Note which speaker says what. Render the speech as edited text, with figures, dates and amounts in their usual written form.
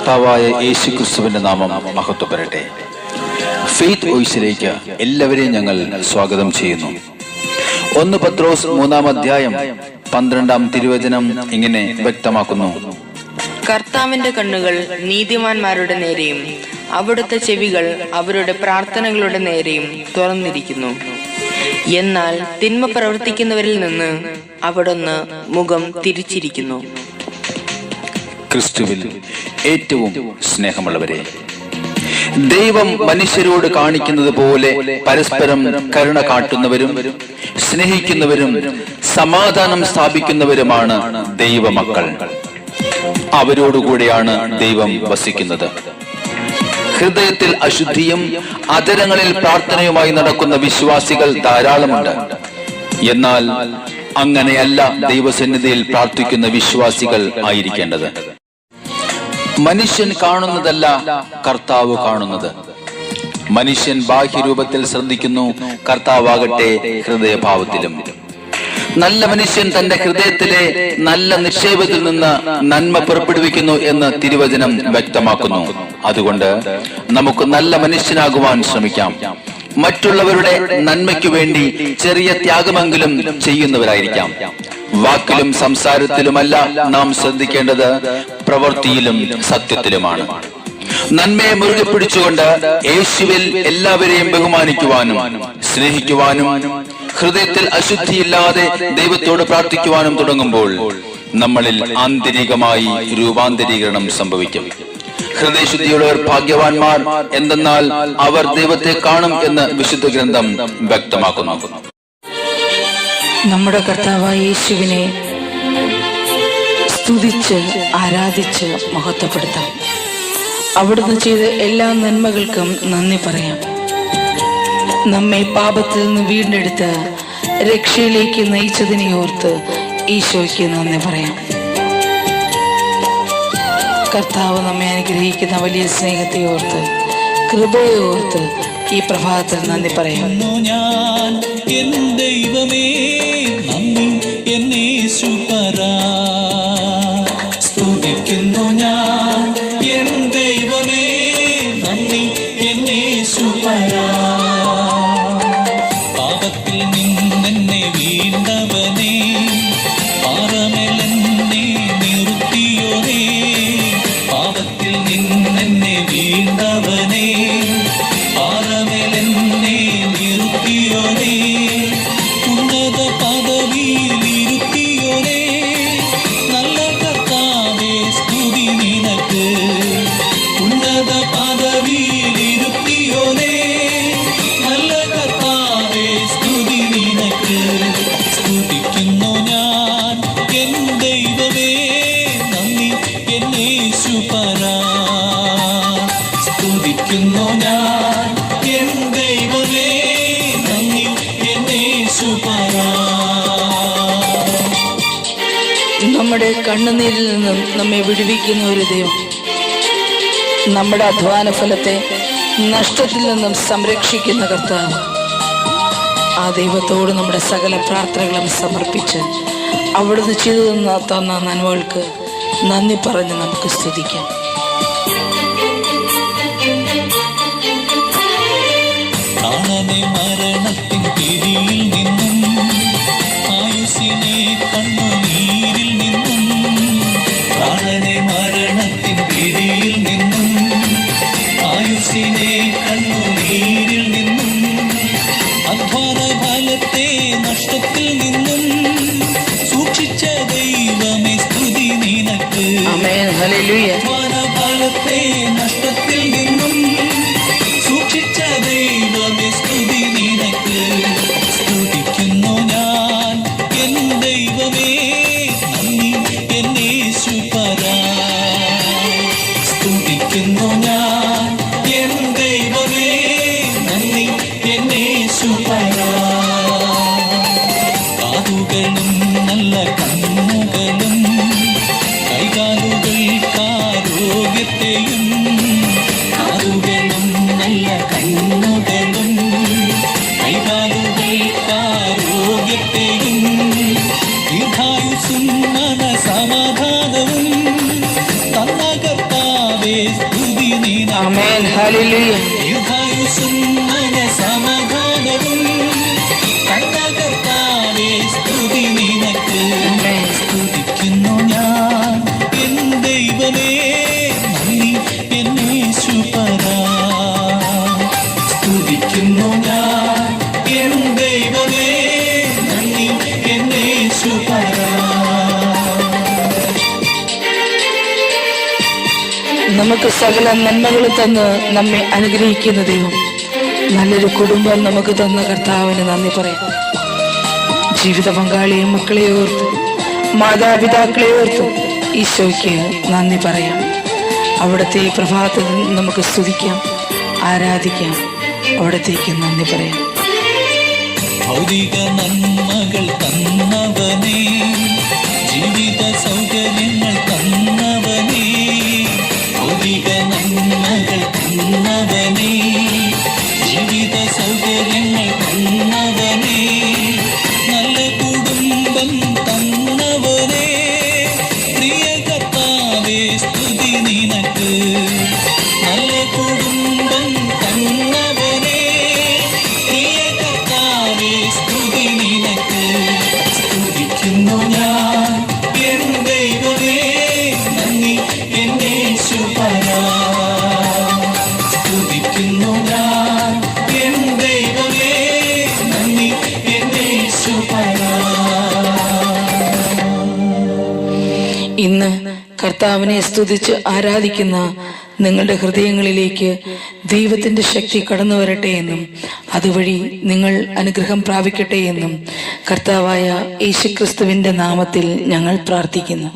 Speaker 1: കർത്താവായ യേശു ക്രിസ്തുവിന്റെ നാമം മഹത്വപ്പെടട്ടെ. ഫെയ്ത്ത് വോയിസിലേക്ക് എല്ലാവരെയും ഞങ്ങൾ സ്വാഗതം ചെയ്യുന്നു. 1 പത്രോസ് 3-ാം അധ്യായം 12-ാം തിരുവചനം ഇങ്ങനെ വ്യക്തമാക്കുന്നു:
Speaker 2: കർത്താവിന്റെ കണ്ണുകൾ നീതിമാന്മാരുടെ നേരെയും അവിടുത്തെ ചെവികൾ അവരുടെ പ്രാർത്ഥനകളുടെ നേരെയും തുറന്നിരിക്കുന്നു. എന്നാൽ തിന്മ പ്രവർത്തിക്കുന്നവരിൽ നിന്ന് അവിടുന്ന് മുഖം തിരിച്ചിരിക്കുന്നു.
Speaker 1: ക്രിസ്തുവിൽ ഏറ്റവും സ്നേഹമുള്ളവരെ, ദൈവം മനുഷ്യരോട് കാണിക്കുന്നത് പോലെ പരസ്പരം കരുണ കാട്ടുന്നവരും സ്നേഹിക്കുന്നവരും സമാധാനം സ്ഥാപിക്കുന്നവരുമാണ് ദൈവമക്കൾ. അവരോടുകൂടിയാണ് ദൈവം വസിക്കുന്നത്. ഹൃദയത്തിൽ അശുദ്ധിയും അധരങ്ങളിൽ പ്രാർത്ഥനയുമായി നടക്കുന്ന വിശ്വാസികൾ ധാരാളമുണ്ട്. എന്നാൽ അങ്ങനെയല്ല ദൈവസന്നിധിയിൽ പ്രാർത്ഥിക്കുന്ന വിശ്വാസികൾ ആയിരിക്കേണ്ടത്. മനുഷ്യൻ കാണുന്നതല്ല കർത്താവ് കാണുന്നത്. മനുഷ്യൻ ബാഹ്യരൂപത്തിൽ ശ്രദ്ധിക്കുന്നു, കർത്താവാകട്ടെ ഹൃദയഭാവത്തിലും. നല്ല മനുഷ്യൻ തന്റെ ഹൃദയത്തിലെ നല്ല നിക്ഷേപത്തിൽ നിന്ന് നന്മ പുറപ്പെടുവിക്കുന്നു എന്ന് തിരുവചനം വ്യക്തമാക്കുന്നു. അതുകൊണ്ട് നമുക്ക് നല്ല മനുഷ്യനാകുവാൻ ശ്രമിക്കാം. മറ്റുള്ളവരുടെ നന്മയ്ക്കു വേണ്ടി ചെറിയ ത്യാഗമെങ്കിലും ചെയ്യുന്നവരായിരിക്കാം. വാക്കിലും സംസാരത്തിലുമല്ല നാം ശ്രദ്ധിക്കേണ്ടത്, പ്രവൃത്തിയിലും സത്യത്തിലുമാണ്. നന്മയെ മുറുകെ പിടിച്ചുകൊണ്ട് യേശുവിൽ എല്ലാവരെയും ബഹുമാനിക്കുവാനും സ്നേഹിക്കുവാനും ഹൃദയത്തിൽ അശുദ്ധിയില്ലാതെ ദൈവത്തോട് പ്രാർത്ഥിക്കുവാനും തുടങ്ങുമ്പോൾ നമ്മളിൽ ആന്തരികമായി രൂപാന്തരീകരണം സംഭവിക്കും. ഹൃദയശുദ്ധിയുള്ളവർ ഭാഗ്യവാന്മാർ, എന്തെന്നാൽ അവർ ദൈവത്തെ കാണും എന്ന് വിശുദ്ധ ഗ്രന്ഥം വ്യക്തമാക്കുന്നു.
Speaker 3: നമ്മുടെ കർത്താവായ യേശുവിനെ സ്തുതിച്ച് ആരാധിച്ച് മഹത്വപ്പെടുത്താം. അവിടുന്ന് ചെയ്ത എല്ലാ നന്മകൾക്കും നന്ദി പറയാം. നമ്മെ പാപത്തിൽ നിന്ന് വീണ്ടെടുത്ത് രക്ഷയിലേക്ക് നയിച്ചതിനെ ഓർത്ത് ഈശോയ്ക്ക് നന്ദി പറയാം. കർത്താവ് നമ്മെ അനുഗ്രഹിക്കുന്ന വലിയ സ്നേഹത്തെ ഓർത്ത്, കൃപയെ ഓർത്ത് ഈ പ്രഭാതത്തിൽ നന്ദി പറയാം.
Speaker 4: ഞാൻ എൻ ദൈവമേ നന്ദി എന്നേശുപരാ, സ്തുതിക്കുന്നു ഞാൻ എൻ ദൈവമേ നന്ദി എന്നേശുപരാ. പാപത്തിൽ നിന്നെന്നെ വീണ്ടവനേ, പാറമേലെന്നെ നിർത്തിയോനേ. പാപത്തിൽ നിന്നെന്നെ വീണ്ടവനേ, പാറമേലെന്നെ നിർത്തിയോനേ. ഉന്നത പദവിയിലിരുത്തിയോനേ, നല്ല കർത്താവേ സ്തുതി നിനക്ക്. ഉന്നത പദവിയിലിരുത്തിയോനേ, നല്ല കർത്താവേ സ്തുതി നിനക്ക്. സ്തുതിക്കുന്നു ഞാൻ എൻ ദൈവമേ നന്ദി എന്നേശുപരാ. സ്തുതിക്കുന്നു ഞാൻ എൻ ദൈവമേ നന്ദി എന്നേശുപരാ.
Speaker 3: നമ്മുടെ കണ്ണുനീരിൽ നിന്നും നമ്മെ വിടുവിക്കുന്ന ഒരു ദൈവം, നമ്മുടെ അധ്വാന ഫലത്തെ നഷ്ടത്തിൽ നിന്നും സംരക്ഷിക്കുന്ന കർത്താവ്. ആ ദൈവത്തോട് നമ്മുടെ സകല പ്രാർത്ഥനകളും സമർപ്പിച്ച് അവിടുന്ന് ചെയ്തു തന്ന നന്മകൾക്ക് നന്ദി പറഞ്ഞ് നമുക്ക് സ്തുതിക്കാം.
Speaker 4: പ്രാണനെ മരണത്തിൻ പിടിയിൽ നിന്നും, ആയുസ്സിനെ കണ്ണുനീരിൽ നിന്നും. പ്രാണനെ മരണത്തിൻ പിടിയിൽ നിന്നും, ആയുസ്സിനെ കണ്ണുനീരിൽ നിന്നും. അധ്വാന ഫലത്തെ നഷ്ടത്തിൽ നിന്നും സൂക്ഷിച്ച ദൈവമേ സ്തുതി നിനക്ക്.
Speaker 3: ആമേൻ, ഹല്ലേലൂയ.
Speaker 4: അധ്വാന ഫലത്തെ നഷ്ടത്തിൽ നിന്നും സൂക്ഷിച്ച ദൈവമേ സ്തുതി നിനക്ക്. സ്തുതിക്കുന്നു ഞാൻ എൻ ദൈവമേ നന്ദി എന്നേശുപരാ. സ്തുതിക്കുന്നു ഞാൻ എൻ ദൈവമേ നന്ദി എന്നേശുപരാ. കാതുകളും നല്ല കണ്ണുകളും കൈകാലുകൾ കാരുണ്യമുള്ളതും,
Speaker 3: ആമേൻ. ഹല്ലേലൂയ.
Speaker 4: ദീർഘായുസ്സും മനസമാധാനവും തന്ന കർത്താവേ, സ്തുതി നിനക്ക്.
Speaker 3: ആമേൻ.
Speaker 4: സ്തുതിക്കുന്നു ഞാൻ എൻ ദൈവമേ, നന്ദി എൻ യേശുപരാ. സ്തുതിക്കുന്നു ഞാൻ എൻ ദൈവമേ, നന്ദി എൻ യേശുപരാ.
Speaker 3: നമുക്ക് സകല നന്മകൾ തന്ന് നമ്മെ അനുഗ്രഹിക്കുന്ന ദൈവം, നല്ലൊരു കുടുംബം നമുക്ക് തന്ന കർത്താവിന് നന്ദി പറയാം. ജീവിത പങ്കാളിയും മക്കളെ ഓർത്ത്, മാതാപിതാക്കളെ ഓർത്ത് ഈശോയ്ക്ക് നന്ദി പറയാം. അവിടുത്തെ ഈ പ്രഭാതത്തിൽ നമുക്ക് സ്തുതിക്കാം, ആരാധിക്കാം, അവിടത്തേക്ക് നന്ദി പറയാം.
Speaker 4: ഭൗതിക നന്മകൾ തന്നവനേ, ജീവിത സൗകര്യങ്ങൾ തന്നവനേ, ഭൗതിക നന്മകൾ തന്നവനേ, ജീവിത സൗകര്യങ്ങൾ തന്നവനേ, നല്ല കുടുംബം തന്നവനേ, പ്രിയ കർത്താവേ, സ്തുതി നിനക്ക്. നല്ല കുടുംബം തന്നവനേ, പ്രിയ കർത്താവേ, സ്തുതി നിനക്ക്. സ്തുതിക്കുന്നു ഞാൻ എൻ ദൈവമേ, നന്ദി എൻ യേശുപരാ. സ്തുതിക്കുന്നു ഞാൻ എൻ ദൈവമേ, നന്ദി എൻ യേശുപരാ.
Speaker 3: ഇന്ന് കർത്താവിനെ സ്തുതിച്ച് ആരാധിക്കുന്ന നിങ്ങളുടെ ഹൃദയങ്ങളിലേക്ക് ദൈവത്തിന്റെ ശക്തി കടന്നു വരട്ടെ എന്നും അതുവഴി നിങ്ങൾ അനുഗ്രഹം പ്രാപിക്കട്ടെ എന്നും കർത്താവായ യേശുക്രിസ്തുവിന്റെ നാമത്തിൽ ഞങ്ങൾ പ്രാർത്ഥിക്കുന്നു.